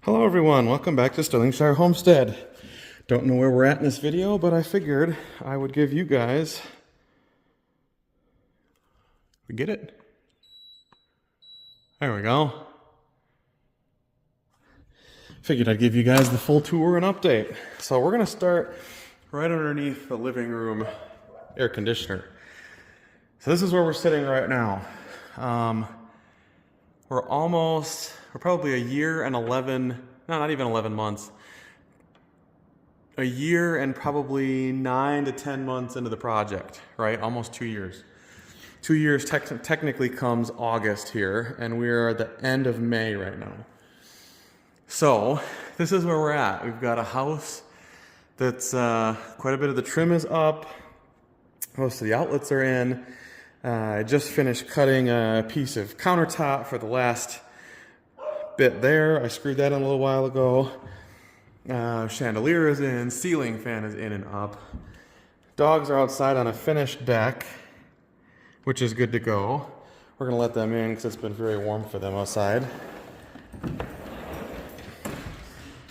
Hello everyone, welcome back to Stirlingshire Homestead. Don't know where we're at in this video, but I figured I would give you guys... We get it? There we go. Figured I'd give you guys the full tour and update. So we're gonna start right underneath the living room air conditioner. So this is where we're sitting right now. We're probably a year and 11, no, not even 11 months. A year and probably 9 to 10 months into the project, right? Almost 2 years. 2 years technically comes August here, and we're at the end of May right now. So this is where we're at. We've got a house that's quite a bit of the trim is up. Most of the outlets are in. I just finished cutting a piece of countertop for the last bit there. I screwed that in a little while ago. Chandelier is in, ceiling fan is in and up. Dogs are outside on a finished deck, which is good to go. We're gonna let them in because it's been very warm for them outside.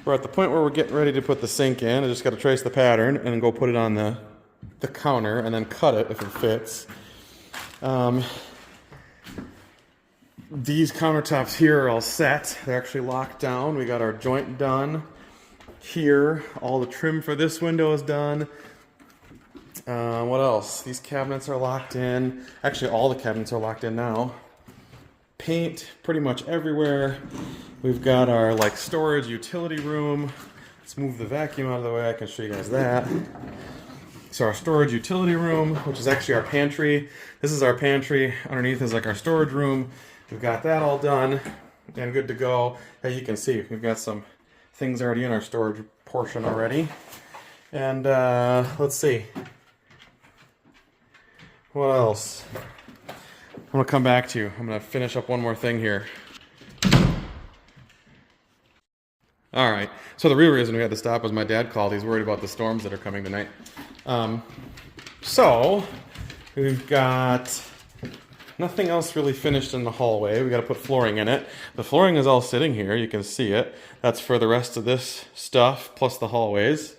We're at the point where we're getting ready to put the sink in. I just gotta trace the pattern and then go put it on the counter and then cut it if it fits. These countertops here are all set. They're actually locked down. We got our joint done here. All the trim for this window is done. What else? These cabinets are locked in. Actually, all the cabinets are locked in now. Paint pretty much everywhere. We've got our storage utility room. Let's move the vacuum out of the way. I can show you guys that. So our storage utility room, which is actually our pantry. This is our pantry. Underneath is our storage room. We've got that all done and good to go. As you can see, we've got some things already in our storage portion already. And let's see. What else? I'm gonna come back to you. I'm gonna finish up one more thing here. All right, so the real reason we had to stop was my dad called. He's worried about the storms that are coming tonight. So we've got nothing else really finished in the hallway. We got to put flooring in it. The flooring is all sitting here. You can see it. That's for the rest of this stuff, plus the hallways.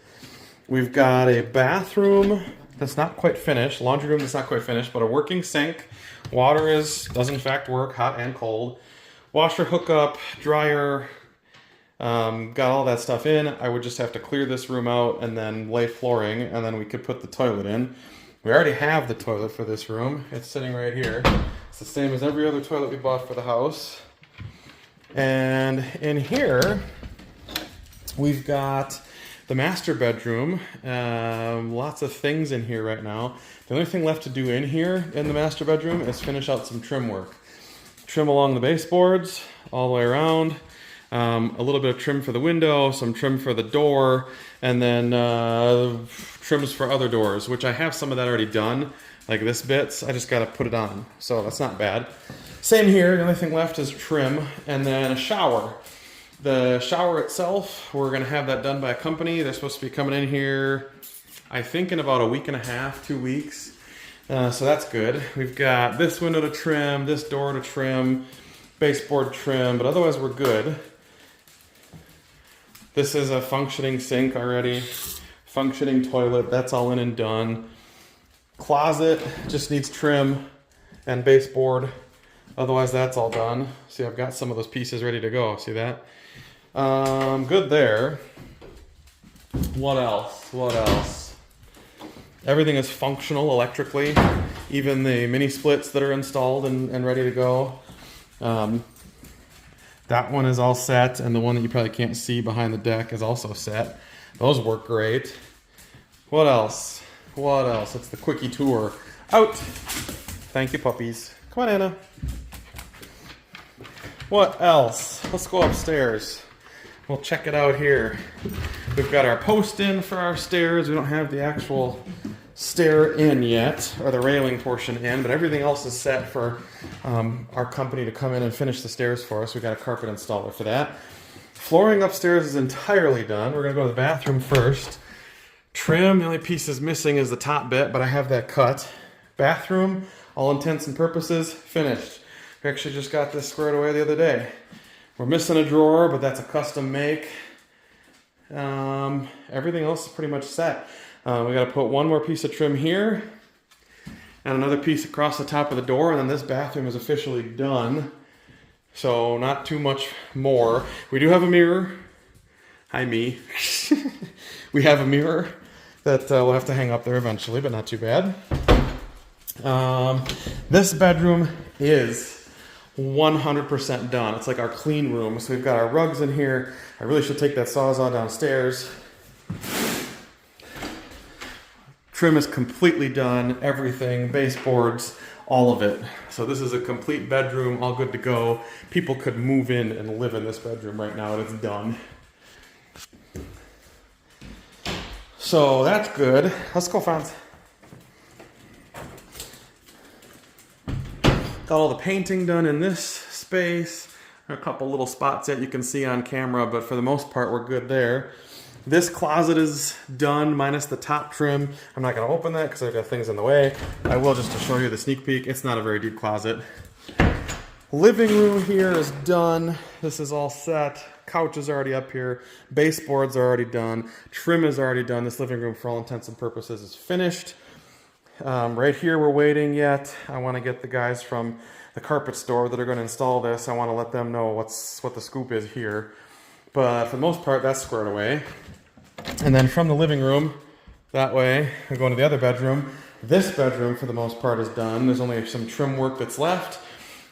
We've got a bathroom that's not quite finished, laundry room that's not quite finished, but a working sink. Water does in fact work, hot and cold. Washer hookup, dryer, got all that stuff in. I would just have to clear this room out and then lay flooring, and then we could put the toilet in. We already have the toilet for this room. It's sitting right here. It's the same as every other toilet we bought for the house. And in here, we've got the master bedroom. Lots of things in here right now. The only thing left to do in here in the master bedroom is finish out some trim work. Trim along the baseboards all the way around. A little bit of trim for the window, some trim for the door, and then trims for other doors, which I have some of that already done, like this bits. I just got to put it on, so that's not bad. Same here, the only thing left is trim, and then a shower. The shower itself, we're going to have that done by a company. They're supposed to be coming in here, I think, in about a week and a half, 2 weeks. So that's good. We've got this window to trim, this door to trim, baseboard trim, but otherwise we're good. This is a functioning sink already, functioning toilet, that's all in and done. Closet just needs trim and baseboard, otherwise that's all done. See, I've got some of those pieces ready to go, see that? Good there. What else? Everything is functional electrically, even the mini splits that are installed and ready to go. That one is all set, and the one that you probably can't see behind the deck is also set. Those work great. What else? It's the quickie tour. Out! Thank you, puppies. Come on, Anna. What else? Let's go upstairs. We'll check it out here. We've got our post in for our stairs. We don't have the actual stair in yet, or the railing portion in, but everything else is set for our company to come in and finish the stairs for us. We got a carpet installer for that. Flooring upstairs is entirely done. We're gonna go to the bathroom first. Trim, the only piece is missing is the top bit, but I have that cut. Bathroom, all intents and purposes, finished. We actually just got this squared away the other day. We're missing a drawer, but that's a custom make. Everything else is pretty much set. We got to put one more piece of trim here and another piece across the top of the door, and then this bathroom is officially done. So not too much more. We do have a mirror. Hi, me. We have a mirror that we'll have to hang up there eventually, but not too bad. This bedroom is 100% done. It's like our clean room. So we've got our rugs in here. I really should take that Sawzall downstairs. Trim is completely done. Everything, baseboards, all of it. So this is a complete bedroom, all good to go. People could move in and live in this bedroom right now, and it's done. So that's good. Let's go, Fonz. Got all the painting done in this space. There are a couple little spots that you can see on camera, but for the most part, we're good there. This closet is done, minus the top trim. I'm not gonna open that because I've got things in the way. I will just to show you the sneak peek. It's not a very deep closet. Living room here is done. This is all set. Couch is already up here. Baseboards are already done. Trim is already done. This living room, for all intents and purposes, is finished. Right here, we're waiting yet. I want to get the guys from the carpet store that are going to install this. I want to let them know what the scoop is here. But for the most part, that's squared away. And then from the living room, that way, I go into the other bedroom. This bedroom, for the most part, is done. There's only some trim work that's left.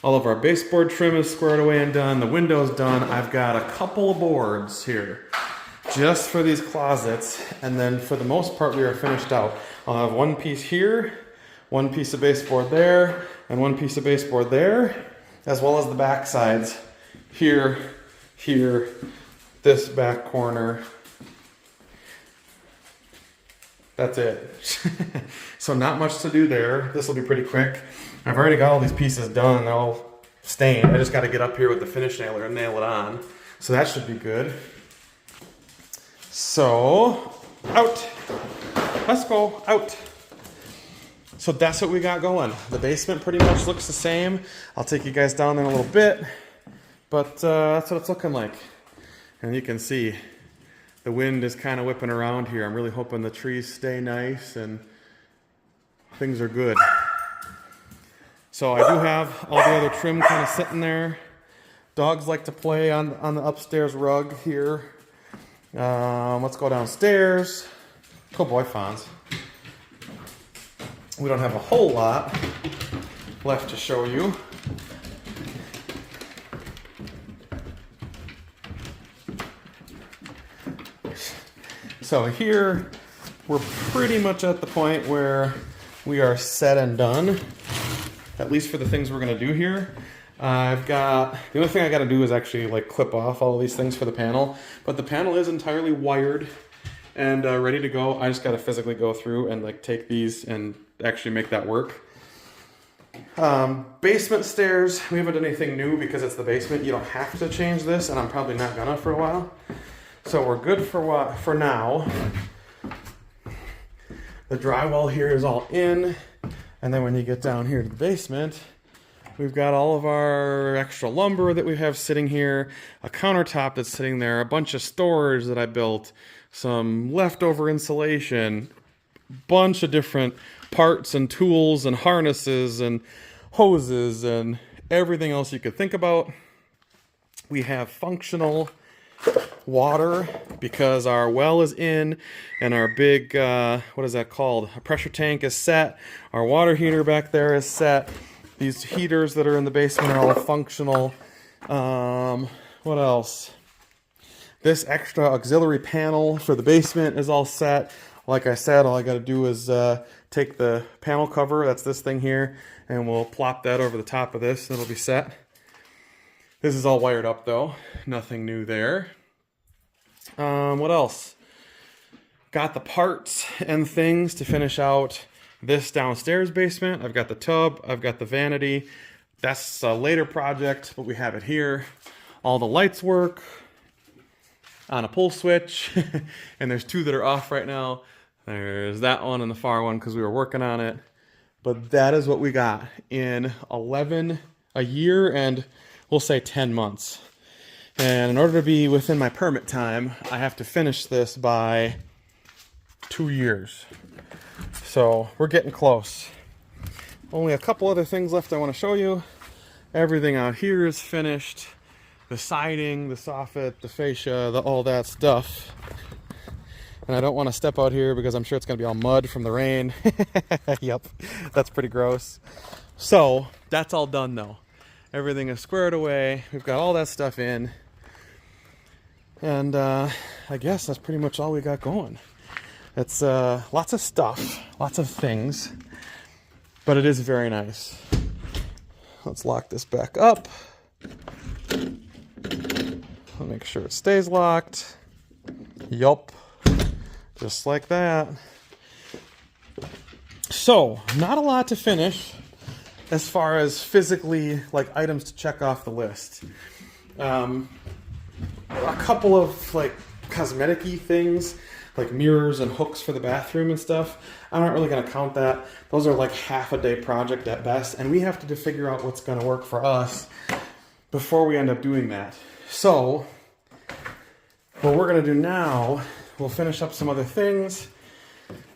All of our baseboard trim is squared away and done. The window's done. I've got a couple of boards here just for these closets. And then for the most part, we are finished out. I'll have one piece here, one piece of baseboard there, and one piece of baseboard there, as well as the back sides here, here, this back corner. That's it. So not much to do there. This will be pretty quick. I've already got all these pieces done. They're all stained. I just got to get up here with the finish nailer and nail it on. So that should be good. So, out. Let's go out. So that's what we got going. The basement pretty much looks the same. I'll take you guys down there in a little bit. But that's what it's looking like. And you can see the wind is kind of whipping around here. I'm really hoping the trees stay nice and things are good. So I do have all the other trim kind of sitting there. Dogs like to play on the upstairs rug here. Let's go downstairs. Good boy, Fonz. We don't have a whole lot left to show you. So here, we're pretty much at the point where we are set and done, at least for the things we're gonna do here. The only thing I gotta do is actually like clip off all of these things for the panel, but the panel is entirely wired and ready to go. I just gotta physically go through and like take these and actually make that work. Basement stairs, we haven't done anything new because it's the basement. You don't have to change this, and I'm probably not gonna for a while. So we're good for now. The drywall here is all in, and then when you get down here to the basement, we've got all of our extra lumber that we have sitting here, a countertop that's sitting there, a bunch of storage that I built, some leftover insulation, bunch of different parts and tools and harnesses and hoses and everything else you could think about. We have functional water because our well is in and our big, what is that called? A pressure tank is set. Our water heater back there is set. These heaters that are in the basement are all functional. What else? This extra auxiliary panel for the basement is all set. Like I said, all I got to do is take the panel cover, that's this thing here, and we'll plop that over the top of this and it'll be set. This is all wired up though, nothing new there. What else? Got the parts and things to finish out this downstairs basement. I've got the tub, I've got the vanity. That's a later project, but we have it here. All the lights work on a pull switch, and there's two that are off right now. There's that one and the far one because we were working on it. But that is what we got in a year and we'll say 10 months. And in order to be within my permit time, I have to finish this by 2 years. So we're getting close. Only a couple other things left I want to show you. Everything out here is finished. The siding, the soffit, the fascia, all that stuff. And I don't want to step out here because I'm sure it's going to be all mud from the rain. Yep, that's pretty gross. So that's all done though. Everything is squared away. We've got all that stuff in. And I guess that's pretty much all we got going. It's lots of stuff, lots of things, but it is very nice. Let's lock this back up. I'll make sure it stays locked. Yup. Just like that. So, not a lot to finish as far as physically, like, items to check off the list. A couple of, like, cosmetic-y things, like mirrors and hooks for the bathroom and stuff. I'm not really going to count that. Those are like half a day project at best, and we have to figure out what's going to work for us before we end up doing that. So, what we're going to do now, we'll finish up some other things.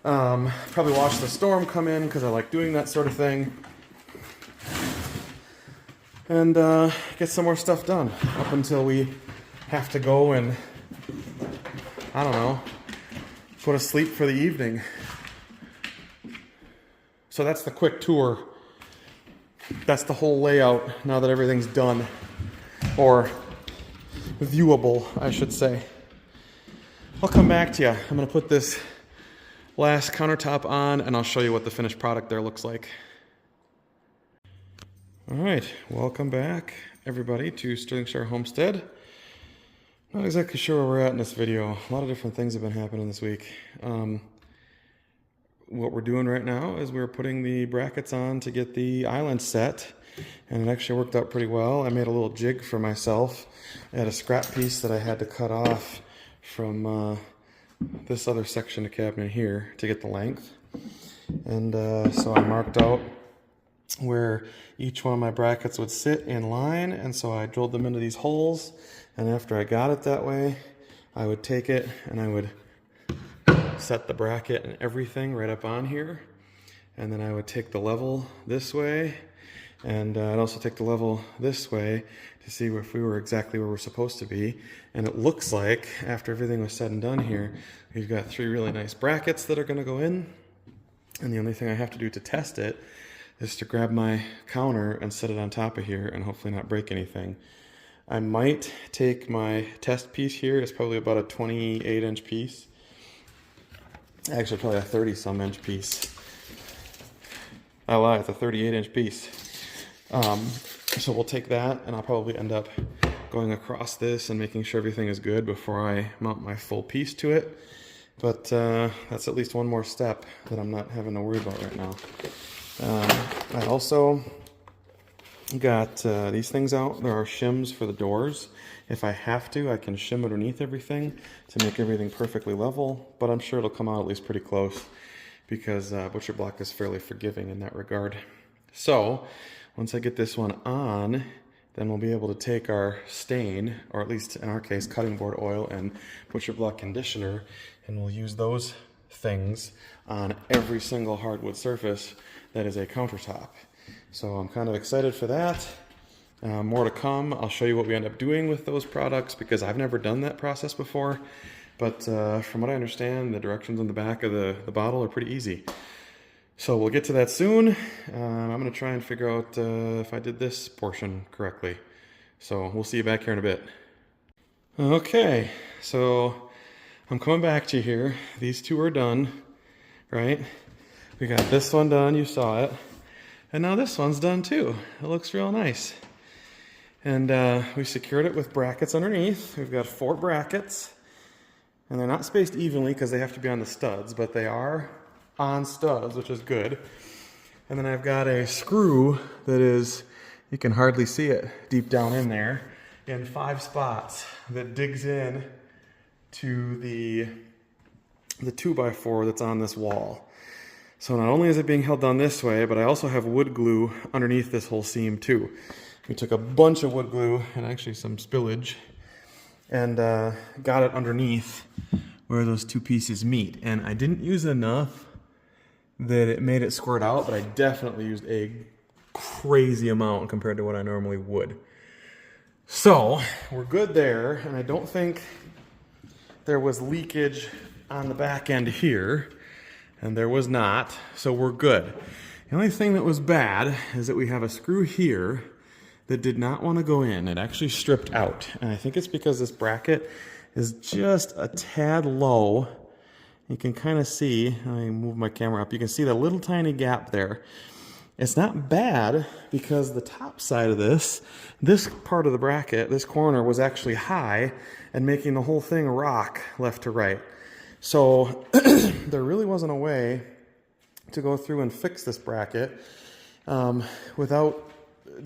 Probably watch the storm come in because I like doing that sort of thing. And get some more stuff done up until we have to go and, I don't know, go to sleep for the evening. So that's the quick tour. That's the whole layout now that everything's done. Or viewable, I should say. I'll come back to you. I'm going to put this last countertop on and I'll show you what the finished product there looks like. All right, welcome back everybody to Sterlingshire Homestead. Not exactly sure where we're at in this video. A lot of different things have been happening this week. What we're doing right now is we're putting the brackets on to get the island set, and it actually worked out pretty well. I made a little jig for myself. I had a scrap piece that I had to cut off from this other section of cabinet here to get the length. And so I marked out where each one of my brackets would sit in line, and so I drilled them into these holes, and after I got it that way, I would take it and I would set the bracket and everything right up on here, and then I would take the level this way, and I'd also take the level this way to see if we were exactly where we're supposed to be. And it looks like after everything was said and done here, we've got 3 really nice brackets that are going to go in, and the only thing I have to do to test it is to grab my counter and set it on top of here and hopefully not break anything. I might take my test piece here. It's probably about a 28-inch piece. Actually, probably a 30-some inch piece. I lie, it's a 38-inch piece. So we'll take that, and I'll probably end up going across this and making sure everything is good before I mount my full piece to it. But that's at least one more step that I'm not having to worry about right now. I also got these things out. There are shims for the doors. If I have to, I can shim underneath everything to make everything perfectly level, but I'm sure it'll come out at least pretty close because butcher block is fairly forgiving in that regard. So once I get this one on, then we'll be able to take our stain, or at least in our case, cutting board oil and butcher block conditioner, and we'll use those things on every single hardwood surface that is a countertop. So I'm kind of excited for that. More to come. I'll show you what we end up doing with those products because I've never done that process before. But from what I understand, the directions on the back of the bottle are pretty easy. So we'll get to that soon. I'm going to try and figure out if I did this portion correctly. So we'll see you back here in a bit. Okay, so I'm coming back to you here. These 2 are done, right? We got this one done, you saw it. And now this one's done too. It looks real nice. And we secured it with brackets underneath. We've got 4 brackets. And they're not spaced evenly because they have to be on the studs, but they are on studs, which is good. And then I've got a screw that is, you can hardly see it deep down in there, in 5 spots that digs in to the 2x4 that's on this wall. So not only is it being held down this way, but I also have wood glue underneath this whole seam too. We took a bunch of wood glue and actually some spillage and got it underneath where those two pieces meet. And I didn't use enough that it made it squirt out, but I definitely used a crazy amount compared to what I normally would. So we're good there, and I don't think there was leakage on the back end here, and there was not, so we're good. The only thing that was bad is that we have a screw here that did not want to go in. It actually stripped out, and I think it's because this bracket is just a tad low. You can kind of see, I move my camera up, you can see the little tiny gap there. It's not bad because the top side of this part of the bracket, this corner, was actually high and making the whole thing rock left to right. So there really wasn't a way to go through and fix this bracket without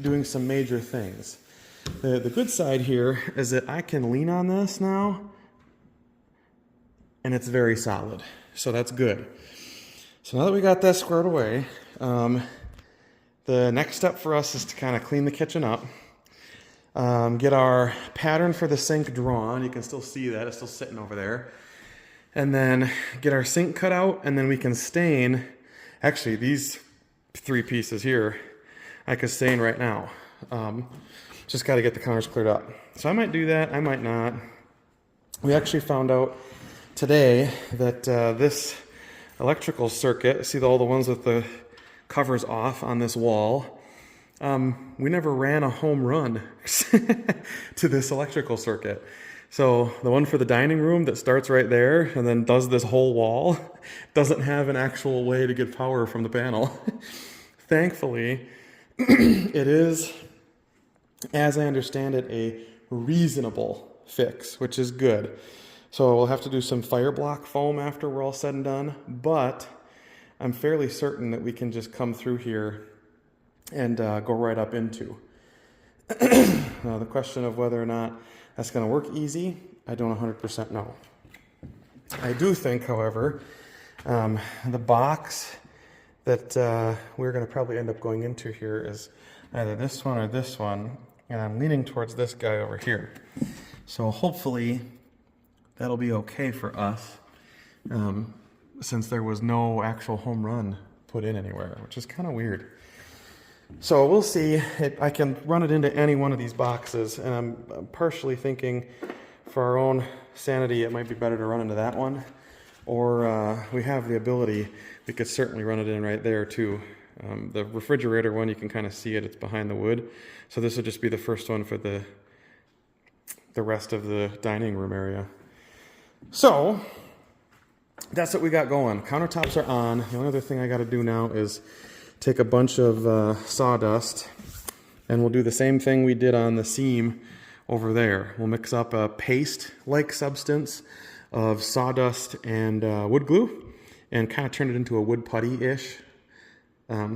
doing some major things. The good side here is that I can lean on this now and it's very solid. So that's good. So now that we got that squared away, the next step for us is to kind of clean the kitchen up, get our pattern for the sink drawn. You can still see that, it's still sitting over there. And then get our sink cut out, and then we can stain. Actually, these three pieces here, I could stain right now. Just got to get the counters cleared up. So I might do that, I might not. We actually found out today that this electrical circuit, see all the ones with the covers off on this wall, we never ran a home run to this electrical circuit. So the one for the dining room that starts right there and then does this whole wall doesn't have an actual way to get power from the panel. Thankfully, it is, as I understand it, a reasonable fix, which is good. So we'll have to do some fire block foam after we're all said and done, but I'm fairly certain that we can just come through here and go right up into. The question of whether or not that's going to work easy, I don't 100% know. I do think, however, the box that we're going to probably end up going into here is either this one or this one, and I'm leaning towards this guy over here. So hopefully that'll be okay for us, since there was no actual home run put in anywhere, which is kind of weird. So we'll see. I can run it into any one of these boxes, and I'm partially thinking for our own sanity it might be better to run into that one, or we have the ability, we could certainly run it in right there too. The refrigerator one, you can kind of see it, it's behind the wood, so this would just be the first one for the rest of the dining room area. So that's what we got going. Countertops are on. The only other thing I got to do now is take a bunch of sawdust, and we'll do the same thing we did on the seam over there. We'll mix up a paste-like substance of sawdust and wood glue and kind of turn it into a wood putty-ish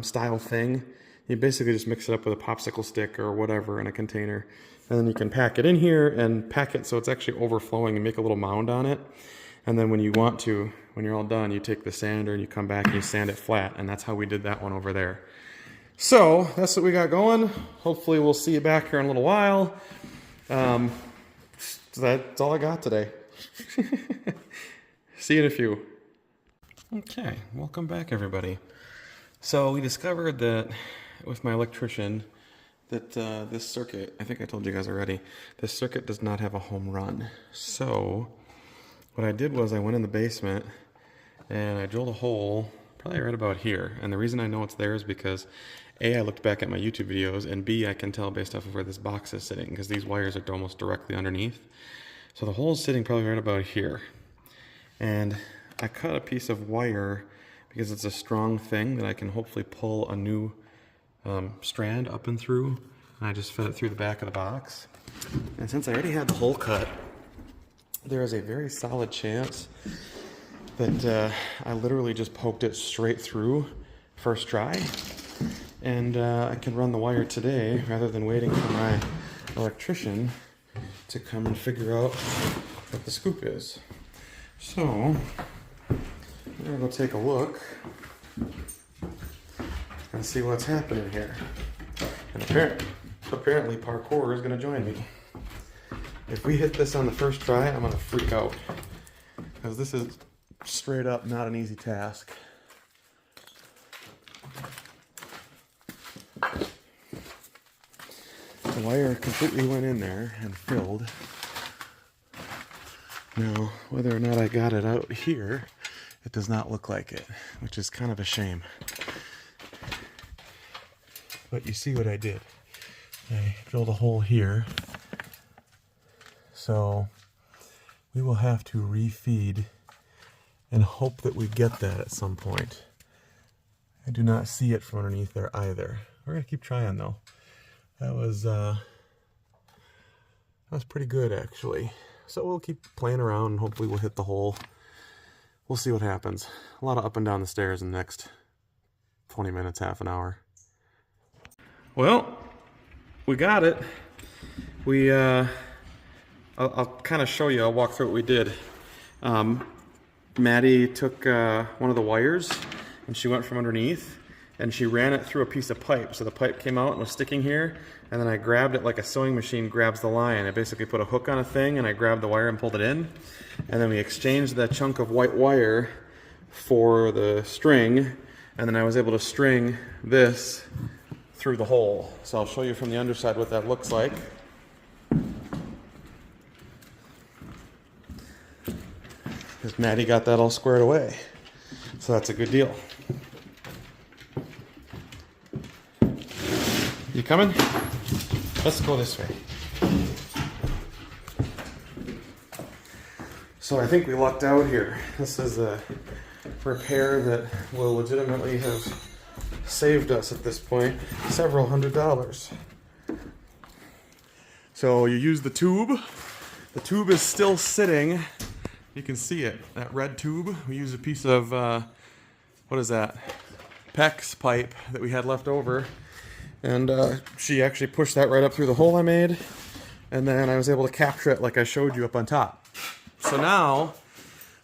style thing. You basically just mix it up with a popsicle stick or whatever in a container, and then you can pack it in here and pack it so it's actually overflowing and make a little mound on it. And then when you want to, when you're all done, you take the sander and you come back and you sand it flat, and that's how we did that one over there. So that's what we got going. Hopefully we'll see you back here in a little while. That's all I got today. See you in a few. Okay, welcome back everybody. So we discovered that with my electrician that this circuit, I think I told you guys already, this circuit does not have a home run. So what I did was I went in the basement and I drilled a hole probably right about here. And the reason I know it's there is because A, I looked back at my YouTube videos, and B, I can tell based off of where this box is sitting, because these wires are almost directly underneath. So the hole is sitting probably right about here. And I cut a piece of wire because it's a strong thing that I can hopefully pull a new strand up and through. And I just fed it through the back of the box. And since I already had the hole cut, there is a very solid chance that I literally just poked it straight through first try, and I can run the wire today rather than waiting for my electrician to come and figure out what the scoop is. So we're gonna go take a look and see what's happening here. And apparently parkour is gonna join me. If we hit this on the first try, I'm gonna freak out. Because this is straight up not an easy task. The wire completely went in there and filled. Now, whether or not I got it out here, it does not look like it, which is kind of a shame. But you see what I did. I drilled a hole here. So we will have to refeed and hope that we get that at some point. I do not see it from underneath there either. We're gonna keep trying though. That was pretty good actually. So we'll keep playing around and hopefully we'll hit the hole. We'll see what happens. A lot of up and down the stairs in the next 20 minutes, half an hour. Well, we got it. I'll kind of show you. I'll walk through what we did. Maddie took one of the wires and she went from underneath and she ran it through a piece of pipe. So the pipe came out and was sticking here, and then I grabbed it like a sewing machine grabs the line. I basically put a hook on a thing and I grabbed the wire and pulled it in. And then we exchanged that chunk of white wire for the string, and then I was able to string this through the hole. So I'll show you from the underside what that looks like. Because Maddie got that all squared away. So that's a good deal. You coming? Let's go this way. So I think we lucked out here. This is a repair that will legitimately have saved us at this point several $100s. So you use the tube. The tube is still sitting. You can see it, that red tube. We use a piece of, what is that? PEX pipe that we had left over. And she actually pushed that right up through the hole I made. And then I was able to capture it like I showed you up on top. So now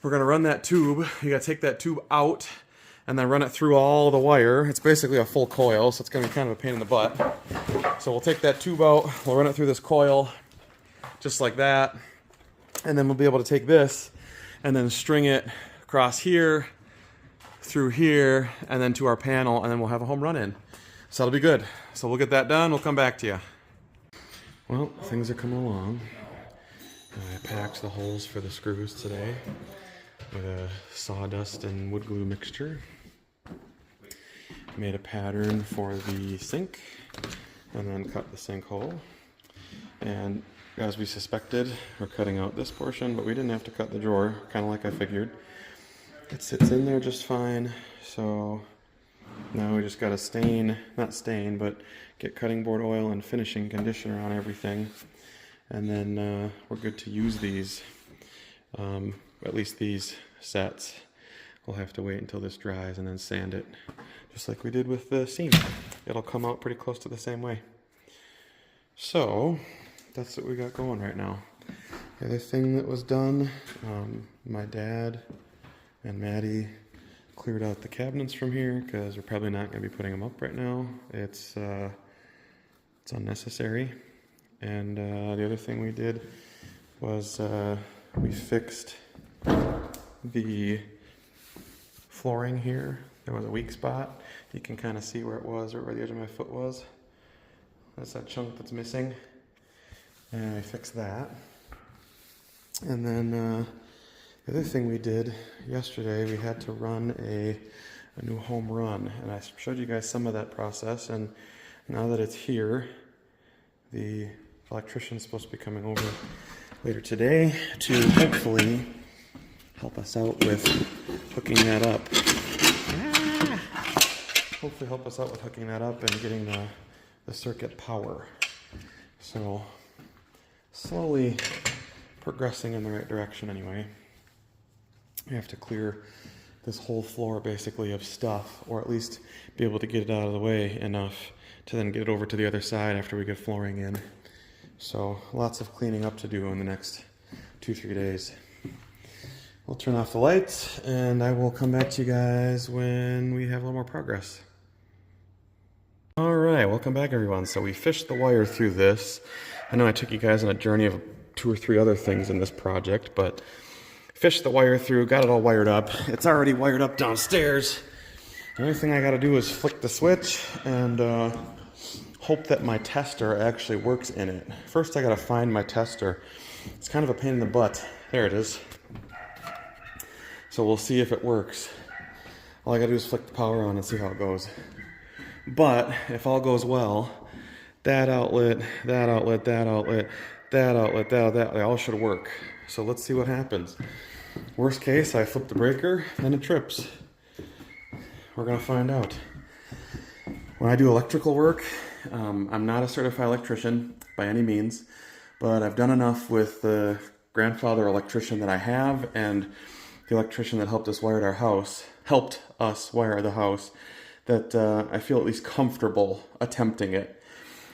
we're gonna run that tube. You gotta take that tube out and then run it through all the wire. It's basically a full coil, so it's gonna be kind of a pain in the butt. So we'll take that tube out, we'll run it through this coil, just like that. And then we'll be able to take this and then string it across here, through here, and then to our panel, and then we'll have a home run in. So that'll be good. So we'll get that done, we'll come back to you. Well, things are coming along. I packed the holes for the screws today with a sawdust and wood glue mixture. Made a pattern for the sink and then cut the sink hole. And as we suspected, we're cutting out this portion, but we didn't have to cut the drawer, kind of like I figured. It sits in there just fine, so now we just gotta not stain, but get cutting board oil and finishing conditioner on everything. And then we're good to use these, at least these sets. We'll have to wait until this dries and then sand it, just like we did with the seam. It'll come out pretty close to the same way. So that's what we got going right now. The other thing that was done, my dad and Maddie cleared out the cabinets from here because we're probably not going to be putting them up right now. It's unnecessary. And the other thing we did was we fixed the flooring here. There was a weak spot. You can kind of see where it was, or where the edge of my foot was. That's that chunk that's missing. And I fixed that. And then the other thing we did yesterday, we had to run a new home run. And I showed you guys some of that process. And now that it's here, the electrician's supposed to be coming over later today to hopefully help us out with hooking that up. Hopefully help us out with hooking that up and getting the circuit power. So slowly progressing in the right direction anyway. We have to clear this whole floor basically of stuff, or at least be able to get it out of the way enough to then get it over to the other side after we get flooring in. So lots of cleaning up to do in the next 2-3 days. We'll turn off the lights and I will come back to you guys when we have a little more progress. All right, welcome back everyone. So we fished the wire through this. I know I took you guys on a journey of 2 or 3 other things in this project, but fished the wire through, got it all wired up. It's already wired up downstairs. The only thing I got to do is flick the switch and hope that my tester actually works in it. First I got to find my tester. It's kind of a pain in the butt. There it is. So we'll see if it works. All I got to do is flick the power on and see how it goes. But if all goes well, that outlet, that outlet, that outlet, that outlet, that, they all should work. So let's see what happens. Worst case, I flip the breaker and it trips. We're gonna find out. When I do electrical work, I'm not a certified electrician by any means, but I've done enough with the grandfather electrician that I have and the electrician that helped us wire the house, that I feel at least comfortable attempting it.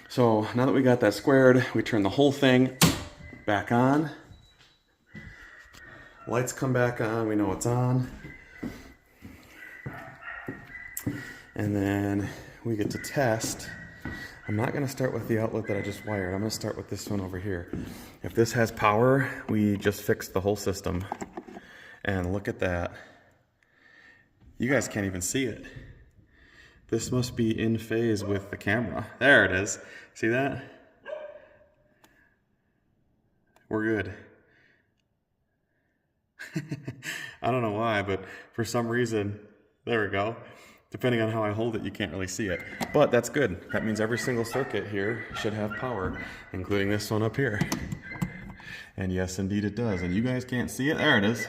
So now that we got that squared, we turn the whole thing back on. Lights come back on, we know it's on. And then we get to test. I'm not gonna start with the outlet that I just wired. I'm gonna start with this one over here. If this has power, we just fixed the whole system. And look at that. You guys can't even see it. This must be in phase with the camera. There it is. See that? We're good. I don't know why, but for some reason, there we go. Depending on how I hold it, you can't really see it. But that's good. That means every single circuit here should have power, including this one up here. And yes, indeed it does. And you guys can't see it? There it is.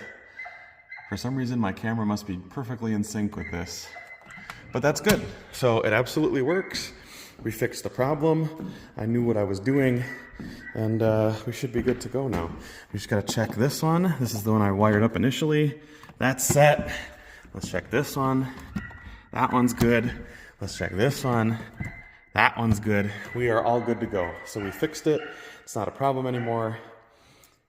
For some reason, my camera must be perfectly in sync with this. But that's good. So it absolutely works. We fixed the problem. I knew what I was doing. And we should be good to go now. We just got to check this one. This is the one I wired up initially. That's set. Let's check this one. That one's good. Let's check this one. That one's good. We are all good to go. So we fixed it. It's not a problem anymore.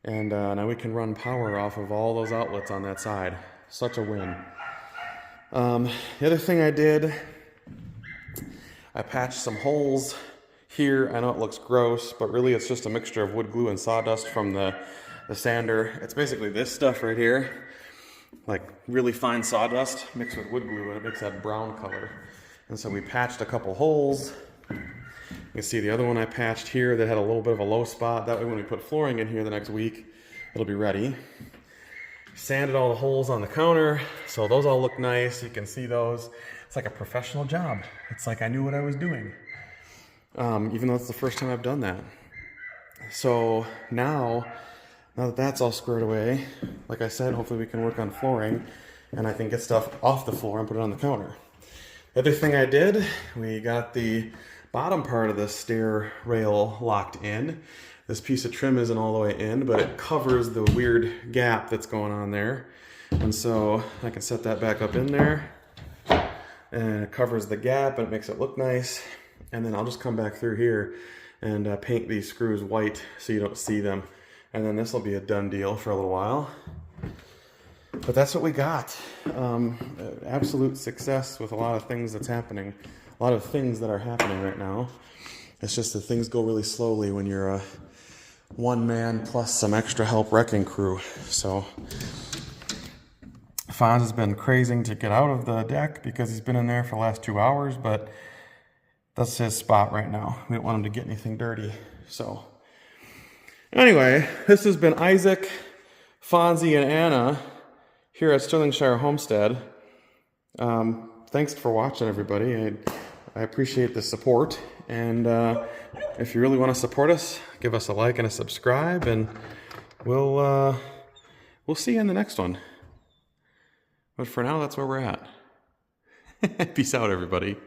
And now we can run power off of all those outlets on that side. Such a win. The other thing I did, I patched some holes here. I know it looks gross, but really it's just a mixture of wood glue and sawdust from the sander. It's basically this stuff right here, like really fine sawdust mixed with wood glue, and it makes that brown color. And so we patched a couple holes. You can see the other one I patched here that had a little bit of a low spot. That way when we put flooring in here the next week, it'll be ready. Sanded all the holes on the counter, so those all look nice. You can see those. It's like a professional job. It's like I knew what I was doing. Even though it's the first time I've done that. So now that that's all squared away, like I said, hopefully we can work on flooring and I can get stuff off the floor and put it on the counter. The other thing I did, we got the bottom part of the stair rail locked in. This piece of trim isn't all the way in, but it covers the weird gap that's going on there. And so I can set that back up in there, and it covers the gap and it makes it look nice. And then I'll just come back through here and paint these screws white so you don't see them. And then this will be a done deal for a little while. But that's what we got. Absolute success with a lot of things that's happening. A lot of things that are happening right now. It's just that things go really slowly when you're a one man plus some extra help wrecking crew. So Fonz has been crazing to get out of the deck because he's been in there for the last 2 hours, but that's his spot right now. We don't want him to get anything dirty. So anyway, this has been Isaac, Fonzie, and Anna here at Sterlingshire Homestead. Thanks for watching, everybody. I appreciate the support. And if you really want to support us, give us a like and a subscribe, and we'll see you in the next one. But for now, that's where we're at. Peace out, everybody.